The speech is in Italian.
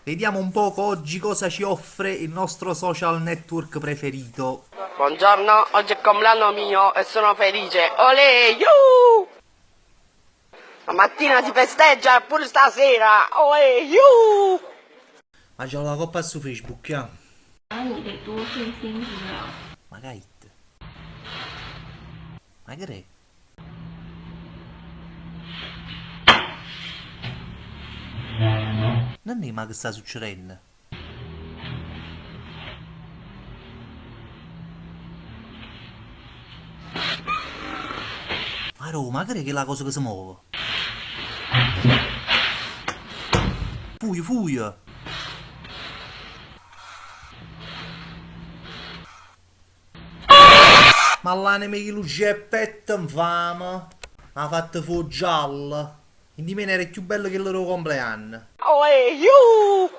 Vediamo un poco oggi cosa ci offre il nostro social network preferito. Buongiorno, oggi è il compleanno mio e sono felice. Olè, you! La mattina si festeggia pure stasera. Olè, you! Ma c'ho la coppa su Facebook, 你得多费心思啊。Ma che hit? Ma che è? Non è ma che sta succedendo? Ma Roma, che è la cosa che si muove? Fuio, fuio! Ma l'anime che luce e petta infame! Ha fatto fuoco giallo! Quindi me era più bello che il loro compleanno! Olè, you!